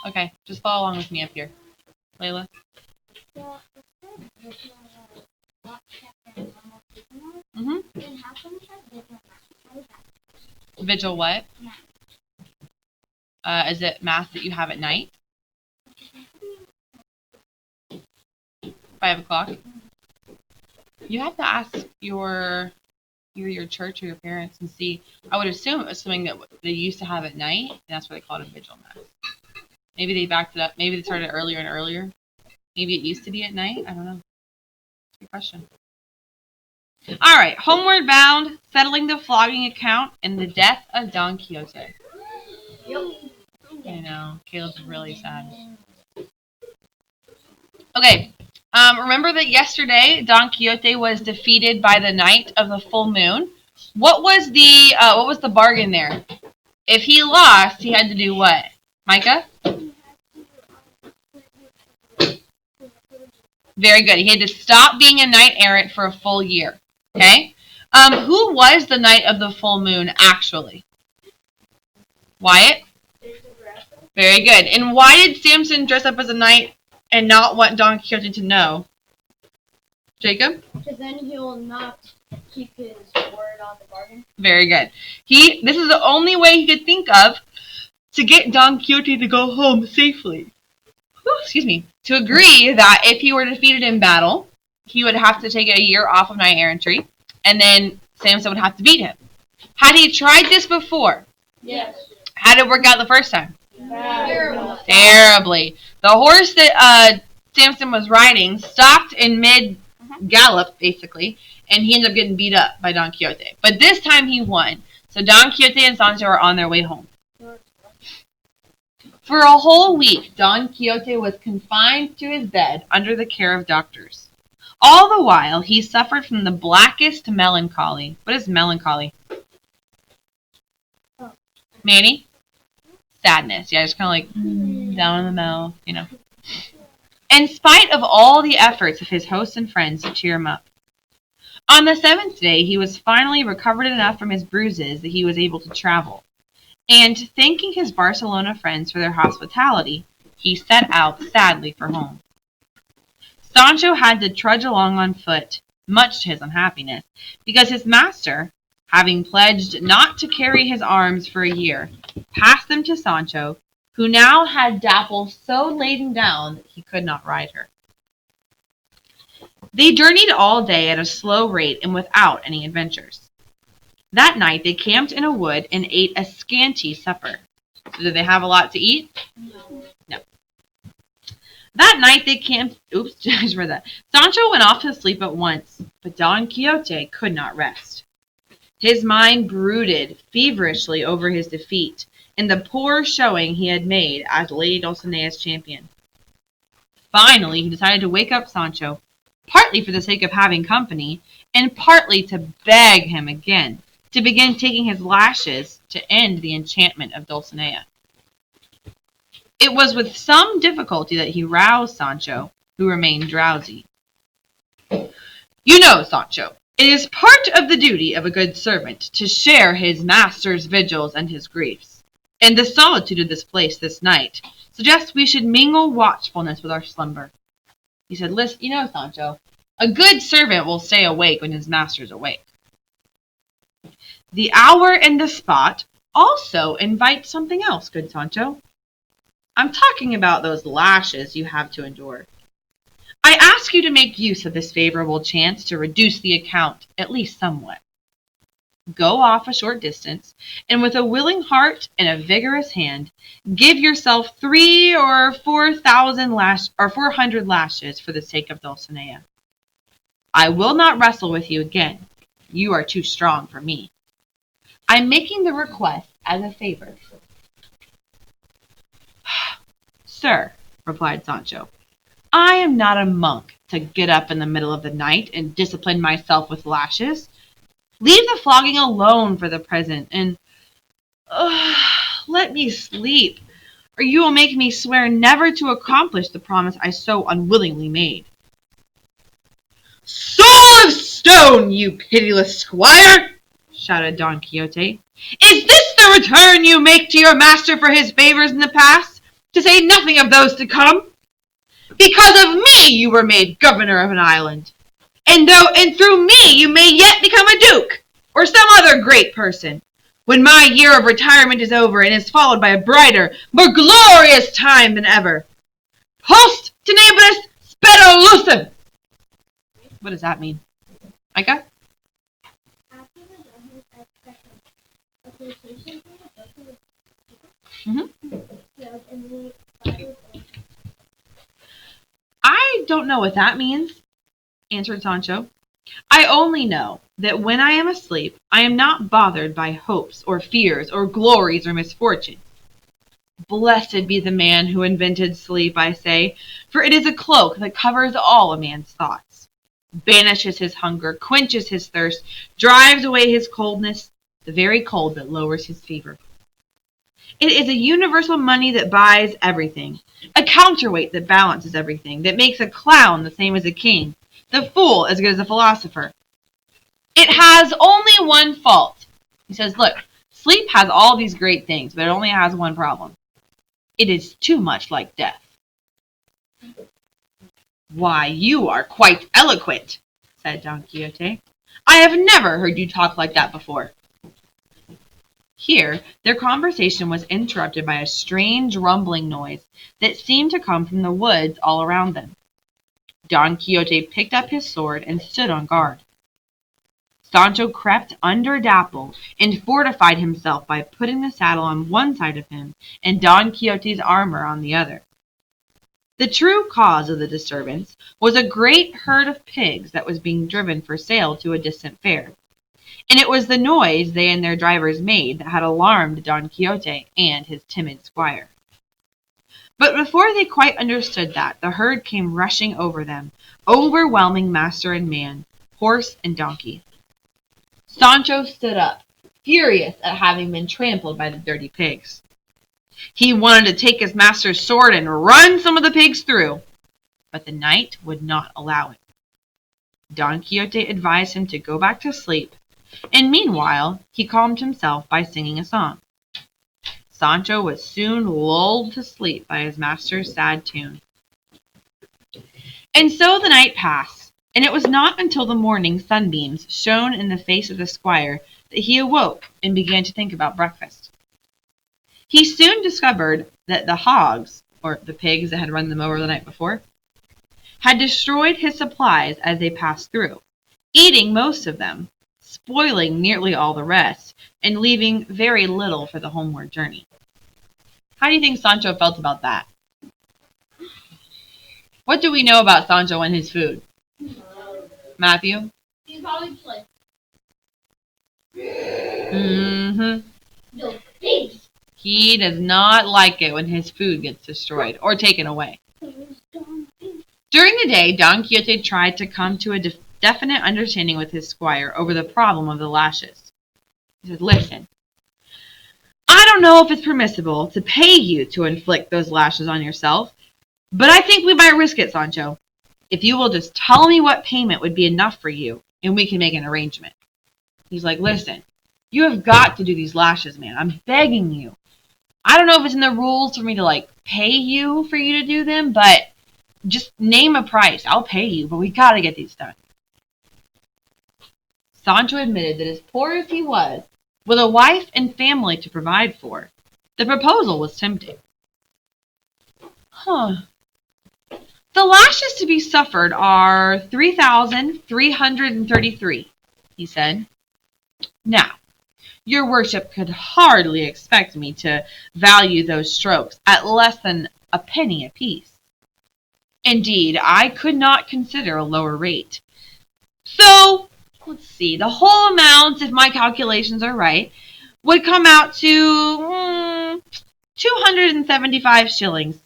Okay, just follow along with me up here. Layla? Mm-hmm. Vigil what? Is it mass that you have at night? 5 o'clock? You have to ask either your church or your parents and see. I would assume it was something that they used to have at night, and that's why they called it a vigil mass. Maybe they backed it up. Maybe they started earlier and earlier. Maybe it used to be at night. I don't know. Good question. All right, Homeward Bound, Settling the Flogging Account, and the Death of Don Quixote. I know, Caleb's really sad. Okay, remember that yesterday Don Quixote was defeated by the Knight of the Full Moon. What was the bargain there? If he lost, he had to do what? Micah? Very good. He had to stop being a knight errant for a full year. Okay. Who was the Knight of the Full Moon actually? Wyatt? Very good. And why did Samson dress up as a knight and not want Don Quixote to know? Jacob? Because then he will not keep his word on the bargain. Very good. This is the only way he could think of to get Don Quixote to go home safely. Excuse me. To agree that if he were defeated in battle, he would have to take a year off of knight errantry, and then Samson would have to beat him. Had he tried this before? Yes. How did it work out the first time? Terribly. The horse that Samson was riding stopped in mid-gallop, basically, and he ended up getting beat up by Don Quixote. But this time he won. So Don Quixote and Sancho are on their way home. For a whole week, Don Quixote was confined to his bed under the care of doctors. All the while, he suffered from the blackest melancholy. What is melancholy? Manny? Sadness. Yeah, just kind of like down in the mouth, you know. In spite of all the efforts of his hosts and friends to cheer him up. On the 7th day, he was finally recovered enough from his bruises that he was able to travel. And thanking his Barcelona friends for their hospitality, he set out sadly for home. Sancho had to trudge along on foot, much to his unhappiness, because his master, having pledged not to carry his arms for a year, passed them to Sancho, who now had Dapple so laden down that he could not ride her. They journeyed all day at a slow rate and without any adventures. That night they camped in a wood and ate a scanty supper. So did they have a lot to eat? No. That night they camped... Oops, I just read that. Sancho went off to sleep at once, but Don Quixote could not rest. His mind brooded feverishly over his defeat and the poor showing he had made as Lady Dulcinea's champion. Finally, he decided to wake up Sancho, partly for the sake of having company, and partly to beg him again to begin taking his lashes to end the enchantment of Dulcinea. It was with some difficulty that he roused Sancho, who remained drowsy. You know, Sancho, it is part of the duty of a good servant to share his master's vigils and his griefs, and the solitude of this place this night suggests we should mingle watchfulness with our slumber. He said, listen, you know, Sancho, a good servant will stay awake when his master's awake. The hour and the spot also invite something else, good Sancho. I'm talking about those lashes you have to endure. I ask you to make use of this favorable chance to reduce the account, at least somewhat. Go off a short distance, and with a willing heart and a vigorous hand, give yourself 3,000 or 400 lashes for the sake of Dulcinea. I will not wrestle with you again. You are too strong for me. I'm making the request as a favor. Sir, replied Sancho, I am not a monk to get up in the middle of the night and discipline myself with lashes. Leave the flogging alone for the present, and let me sleep, or you will make me swear never to accomplish the promise I so unwillingly made. Soul of stone, you pitiless squire! Shouted Don Quixote. Is this the return you make to your master for his favors in the past? to say nothing of those to come. Because of me you were made governor of an island, and through me you may yet become a duke, or some other great person, when my year of retirement is over and is followed by a brighter, more glorious time than ever. Post tenebris spero lucem. What does that mean? Micah? After the government expression, a quotation from the book of in the Bible. I don't know what that means, answered Sancho. I only know that when I am asleep, I am not bothered by hopes or fears or glories or misfortune. Blessed be the man who invented sleep, I say, for it is a cloak that covers all a man's thoughts, banishes his hunger, quenches his thirst, drives away his coldness, the very cold that lowers his fever. It is a universal money that buys everything, a counterweight that balances everything, that makes a clown the same as a king, the fool as good as a philosopher. It has only one fault. He says, look, sleep has all these great things, but it only has one problem. It is too much like death. Why, you are quite eloquent, said Don Quixote. I have never heard you talk like that before. Here, their conversation was interrupted by a strange rumbling noise that seemed to come from the woods all around them. Don Quixote picked up his sword and stood on guard. Sancho crept under Dapple and fortified himself by putting the saddle on one side of him and Don Quixote's armor on the other. The true cause of the disturbance was a great herd of pigs that was being driven for sale to a distant fair, and it was the noise they and their drivers made that had alarmed Don Quixote and his timid squire. But before they quite understood that, the herd came rushing over them, overwhelming master and man, horse and donkey. Sancho stood up, furious at having been trampled by the dirty pigs. He wanted to take his master's sword and run some of the pigs through, but the knight would not allow it. Don Quixote advised him to go back to sleep, and meanwhile he calmed himself by singing a song. Sancho was soon lulled to sleep by his master's sad tune. And so the night passed, and it was not until the morning sunbeams shone in the face of the squire that he awoke and began to think about breakfast. He soon discovered that the hogs, or the pigs that had run them over the night before, had destroyed his supplies as they passed through, eating most of them, spoiling nearly all the rest, and leaving very little for the homeward journey. How do you think Sancho felt about that? What do we know about Sancho and his food? Matthew? He's probably just like, no, pigs. He does not like it when his food gets destroyed or taken away. During the day, Don Quixote tried to come to a definite understanding with his squire over the problem of the lashes. He said, listen, I don't know if it's permissible to pay you to inflict those lashes on yourself, but I think we might risk it, Sancho. If you will just tell me what payment would be enough for you, and we can make an arrangement. He's like, listen, you have got to do these lashes, man. I'm begging you. I don't know if it's in the rules for me to, pay you for you to do them, but just name a price. I'll pay you, but we got to get these done. Sancho admitted that as poor as he was, with a wife and family to provide for, the proposal was tempting. The lashes to be suffered are 3,333, he said. Now, your worship could hardly expect me to value those strokes at less than a penny apiece. Indeed, I could not consider a lower rate. So, let's see, the whole amount, if my calculations are right, would come out to 275 shillings,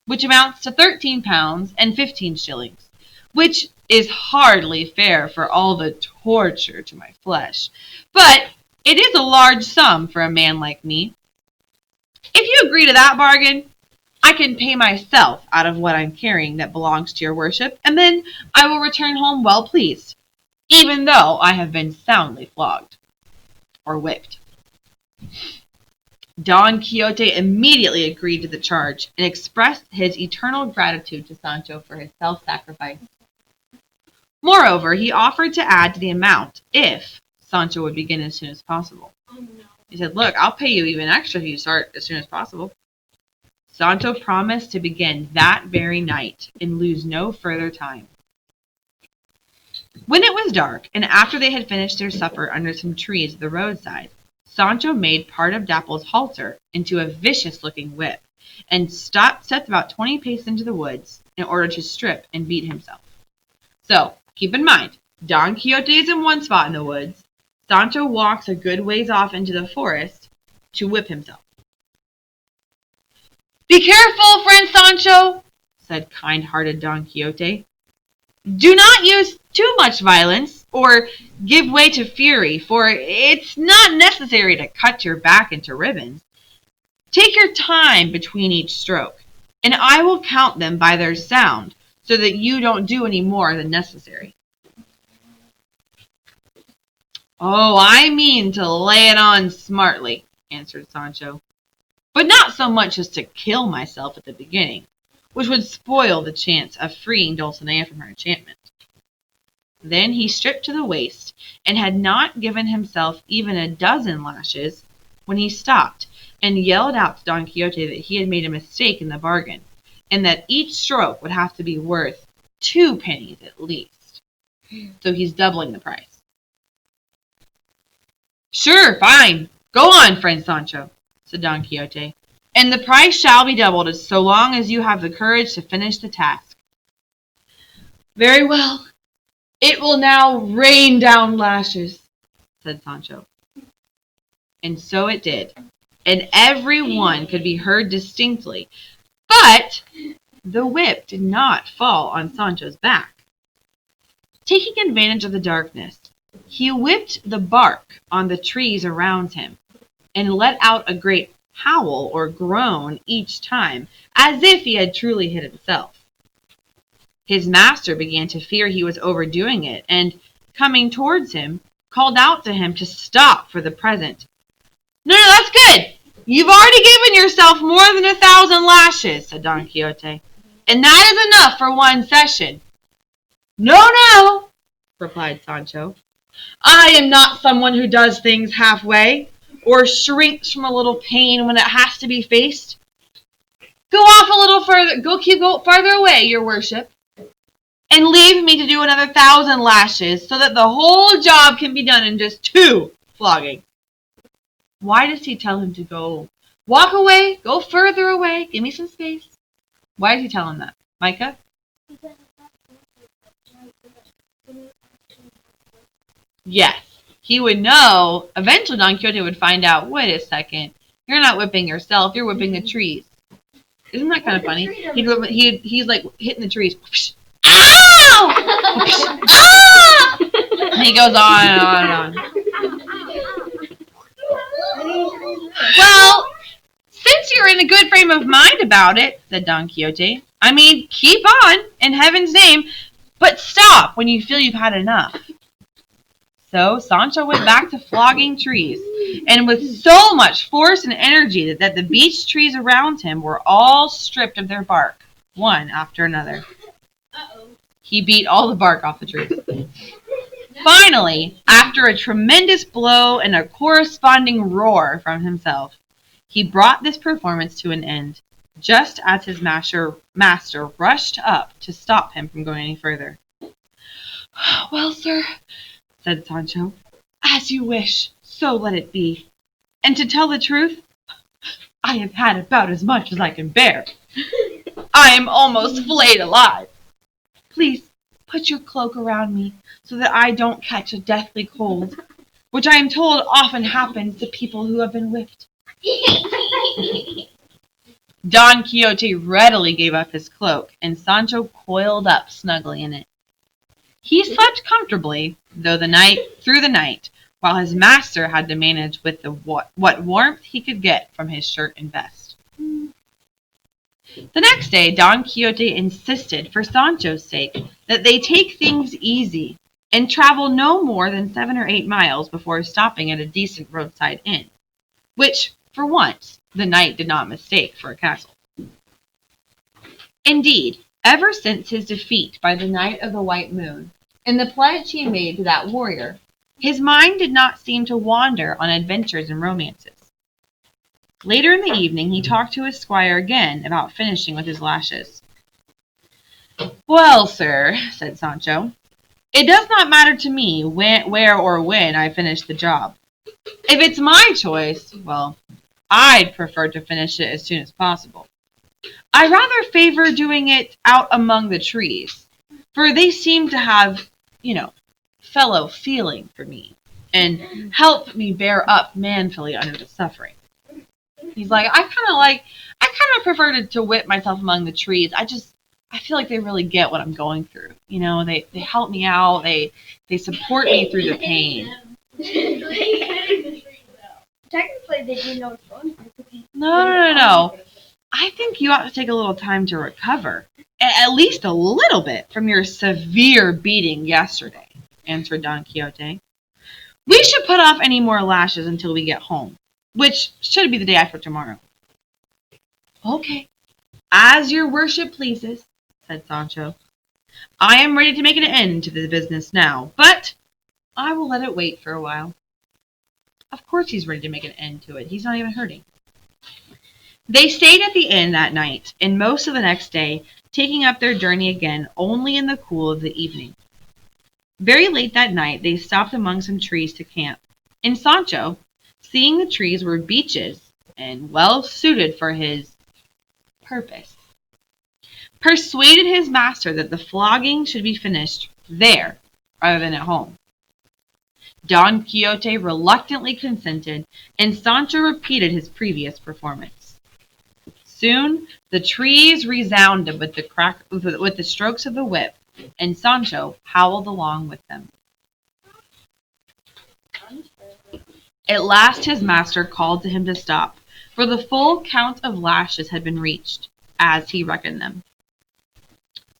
which amounts to 13 pounds and 15 shillings, which is hardly fair for all the torture to my flesh. But it is a large sum for a man like me. If you agree to that bargain, I can pay myself out of what I'm carrying that belongs to your worship, and then I will return home well pleased, even though I have been soundly flogged or whipped. Don Quixote immediately agreed to the charge and expressed his eternal gratitude to Sancho for his self-sacrifice. Moreover, he offered to add to the amount if Sancho would begin as soon as possible. He said, look, I'll pay you even extra if you start as soon as possible. Sancho promised to begin that very night and lose no further time. When it was dark, and after they had finished their supper under some trees at the roadside, Sancho made part of Dapple's halter into a vicious-looking whip, and stepped about 20 paces into the woods in order to strip and beat himself. So, keep in mind, Don Quixote is in one spot in the woods. Sancho walks a good ways off into the forest to whip himself. "Be careful, friend Sancho," said kind-hearted Don Quixote. "Do not use too much violence or give way to fury, for it's not necessary to cut your back into ribbons. Take your time between each stroke, and I will count them by their sound, so that you don't do any more than necessary." "Oh, I mean to lay it on smartly," answered Sancho, "but not so much as to kill myself at the beginning, which would spoil the chance of freeing Dulcinea from her enchantment." Then he stripped to the waist, and had not given himself even a dozen lashes when he stopped and yelled out to Don Quixote that he had made a mistake in the bargain, and that each stroke would have to be worth 2 pennies at least. So he's doubling the price. "Sure, fine. Go on, friend Sancho," said Don Quixote, "and the price shall be doubled so long as you have the courage to finish the task." "Very well. It will now rain down lashes," said Sancho. And so it did, and every one could be heard distinctly, but the whip did not fall on Sancho's back. Taking advantage of the darkness, he whipped the bark on the trees around him, and let out a great howl or groan each time, as if he had truly hit himself. His master began to fear he was overdoing it, and, coming towards him, called out to him to stop for the present. No, that's good. You've already given yourself more than 1,000 lashes," said Don Quixote, "and that is enough for one session." No, replied Sancho. "I am not someone who does things halfway, or shrinks from a little pain when it has to be faced. Go off a little further, go farther away, your worship, and leave me to do another 1,000 lashes, so that the whole job can be done in just 2 flogging." Why does he tell him to go walk away, go further away, give me some space? Why does he tell him that? Micah? Yes, he would know. Eventually Don Quixote would find out, wait a second, you're not whipping yourself, you're whipping the trees. Isn't that kind of funny? He's like hitting the trees. Ow! Ah! And he goes on and on and on. "Well, since you're in a good frame of mind about it," said Don Quixote, "I mean, keep on, in heaven's name, but stop when you feel you've had enough." So Sancho went back to flogging trees, and with so much force and energy that the beech trees around him were all stripped of their bark, one after another. He beat all the bark off the trees. Finally, after a tremendous blow and a corresponding roar from himself, he brought this performance to an end, just as his master rushed up to stop him from going any further. "Well, sir," said Sancho, "as you wish, so let it be. And to tell the truth, I have had about as much as I can bear. I am almost flayed alive. Please put your cloak around me so that I don't catch a deathly cold, which I am told often happens to people who have been whipped." Don Quixote readily gave up his cloak, and Sancho coiled up snugly in it. He slept comfortably through the night, while his master had to manage with what warmth he could get from his shirt and vest. The next day Don Quixote insisted, for Sancho's sake, that they take things easy, and travel no more than 7 or 8 miles before stopping at a decent roadside inn, which For once, the knight did not mistake for a castle. Indeed, ever since his defeat by the Knight of the White Moon, and the pledge he made to that warrior, his mind did not seem to wander on adventures and romances. Later in the evening he talked to his squire again about finishing with his lashes. "Well, sir," said Sancho, "it does not matter to me where or when I finish the job. If it's my choice, well, I'd prefer to finish it as soon as possible. I rather favor doing it out among the trees, for they seem to have, fellow feeling for me, and help me bear up manfully under the suffering." He's like, I kind of prefer to whip myself among the trees. I feel like they really get what I'm going through. They help me out. They support me through the pain. Technically, they do know what's going on. No. I think you ought to take a little time to recover, at least a little bit, from your severe beating yesterday, answered Don Quixote. "We should put off any more lashes until we get home, which should be the day after tomorrow." "Okay, as your worship pleases," said Sancho. "I am ready to make an end to the business now, but I will let it wait for a while." Of course he's ready to make an end to it. He's not even hurting. They stayed at the inn that night, and most of the next day, taking up their journey again only in the cool of the evening. Very late that night they stopped among some trees to camp, and Sancho, seeing the trees were beeches and well suited for his purpose, persuaded his master that the flogging should be finished there rather than at home. Don Quixote reluctantly consented, and Sancho repeated his previous performance. Soon the trees resounded with the strokes of the whip, and Sancho howled along with them. At last his master called to him to stop, for the full count of lashes had been reached, as he reckoned them.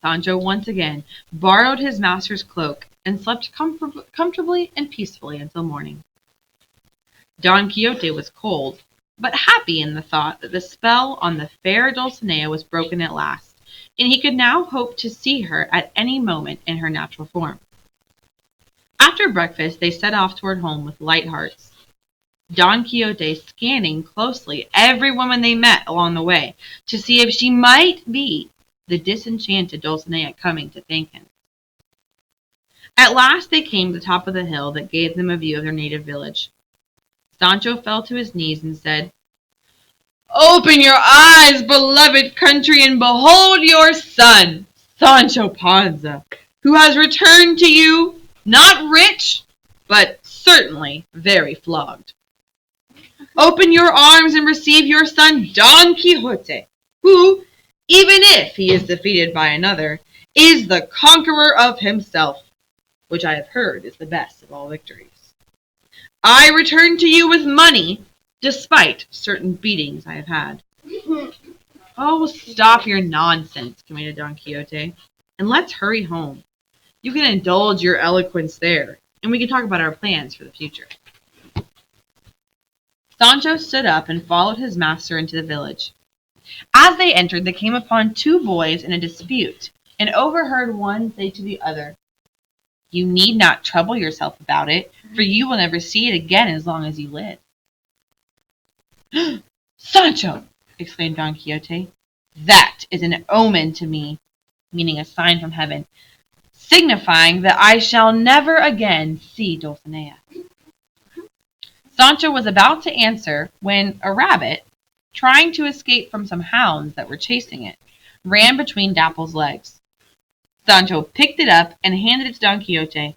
Sancho once again borrowed his master's cloak and slept comfortably and peacefully until morning. Don Quixote was cold, but happy in the thought that the spell on the fair Dulcinea was broken at last, and he could now hope to see her at any moment in her natural form. After breakfast they set off toward home with light hearts, Don Quixote scanning closely every woman they met along the way to see if she might be the disenchanted Dulcinea coming to thank him. At last they came to the top of the hill that gave them a view of their native village. Sancho fell to his knees and said, "Open your eyes, beloved country, and behold your son, Sancho Panza, who has returned to you, not rich, but certainly very flogged. Open your arms and receive your son, Don Quixote, who, even if he is defeated by another, is the conqueror of himself, which I have heard is the best of all victories. I return to you with money, despite certain beatings I have had." "Oh, stop your nonsense," commanded Don Quixote, "and let's hurry home. You can indulge your eloquence there, and we can talk about our plans for the future." Sancho stood up and followed his master into the village. As they entered, they came upon two boys in a dispute, and overheard one say to the other, "You need not trouble yourself about it, for you will never see it again as long as you live." "Sancho!" exclaimed Don Quixote, "that is an omen to me," meaning a sign from heaven, "signifying that I shall never again see Dulcinea." Sancho was about to answer when a rabbit, trying to escape from some hounds that were chasing it, ran between Dapple's legs. Sancho picked it up and handed it to Don Quixote,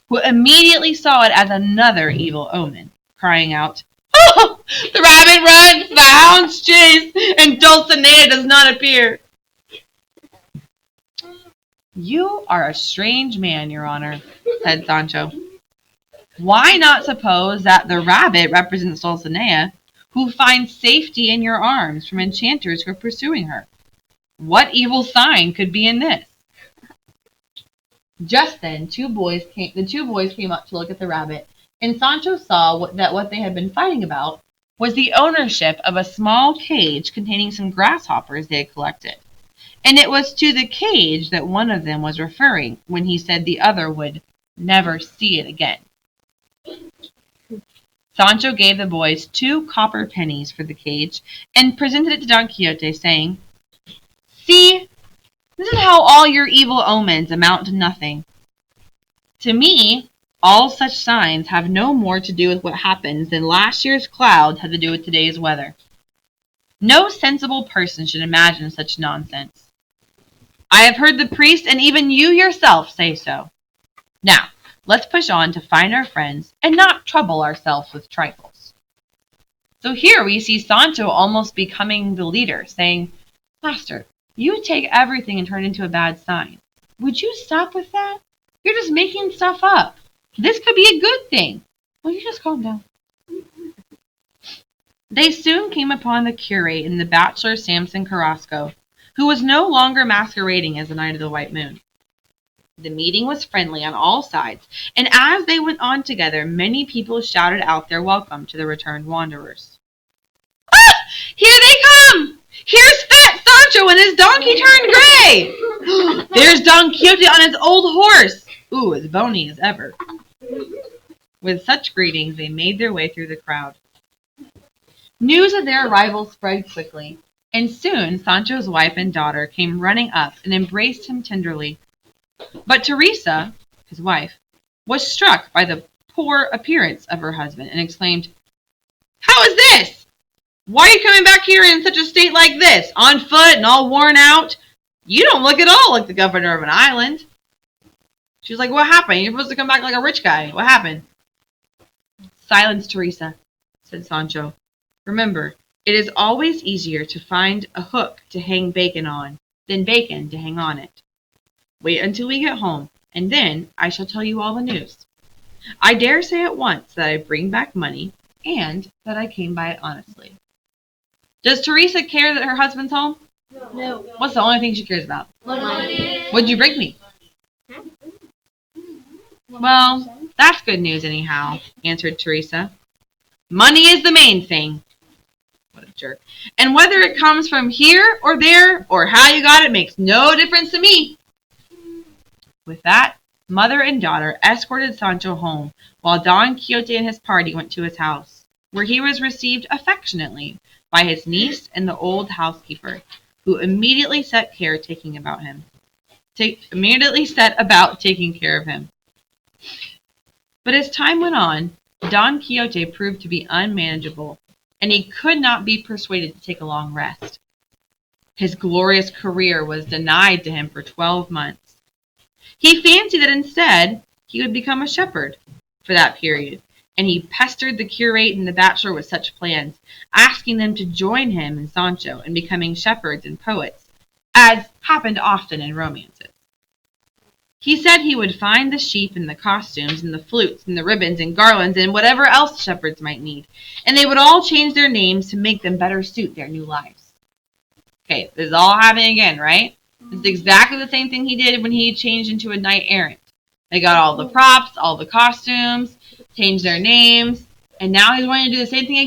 who immediately saw it as another evil omen, crying out, "Oh, the rabbit runs, the hounds chase, and Dulcinea does not appear." "You are a strange man, your honor," said Sancho. "Why not suppose that the rabbit represents Dulcinea, who finds safety in your arms from enchanters who are pursuing her? What evil sign could be in this?" Just then, the two boys came up to look at the rabbit, and Sancho saw that what they had been fighting about was the ownership of a small cage containing some grasshoppers they had collected. And it was to the cage that one of them was referring when he said the other would never see it again. Sancho gave the boys 2 copper pennies for the cage and presented it to Don Quixote, saying, "See, this is how all your evil omens amount to nothing. To me, all such signs have no more to do with what happens than last year's clouds had to do with today's weather. No sensible person should imagine such nonsense. I have heard the priest and even you yourself say so. Now, let's push on to find our friends and not trouble ourselves with trifles." So here we see Sancho almost becoming the leader, saying, "Master, you take everything and turn it into a bad sign. Would you stop with that? You're just making stuff up. This could be a good thing. Will you just calm down?" They soon came upon the curate and the bachelor Samson Carrasco, who was no longer masquerading as the Knight of the White Moon. The meeting was friendly on all sides, and as they went on together, many people shouted out their welcome to the returned wanderers. "Ah! Here they come! Here's fat Sancho and his donkey turned gray! There's Don Quixote on his old horse! Ooh, as bony as ever." With such greetings, they made their way through the crowd. News of their arrival spread quickly, and soon Sancho's wife and daughter came running up and embraced him tenderly. But Teresa, his wife, was struck by the poor appearance of her husband and exclaimed, "How is this? Why are you coming back here in such a state like this, on foot and all worn out? You don't look at all like the governor of an island." She was like, "What happened? You're supposed to come back like a rich guy. What happened?" "Silence, Teresa," said Sancho. "Remember, it is always easier to find a hook to hang bacon on than bacon to hang on it. Wait until we get home, and then I shall tell you all the news. I dare say at once that I bring back money, and that I came by it honestly." Does Teresa care that her husband's home? No. What's the only thing she cares about? Money. What'd you bring me? "Well, that's good news anyhow," answered Teresa. "Money is the main thing." What a jerk. "And whether it comes from here or there or how you got it makes no difference to me." With that, mother and daughter escorted Sancho home, while Don Quixote and his party went to his house, where he was received affectionately by his niece and the old housekeeper, who immediately set about taking care of him. But as time went on, Don Quixote proved to be unmanageable, and he could not be persuaded to take a long rest. His glorious career was denied to him for 12 months. He fancied that instead he would become a shepherd for that period, and he pestered the curate and the bachelor with such plans, asking them to join him and Sancho in becoming shepherds and poets, as happened often in romances. He said he would find the sheep and the costumes and the flutes and the ribbons and garlands and whatever else shepherds might need, and they would all change their names to make them better suit their new lives. Okay, this is all happening again, right? It's exactly the same thing he did when he changed into a knight errant. They got all the props, all the costumes, changed their names, and now he's wanting to do the same thing again.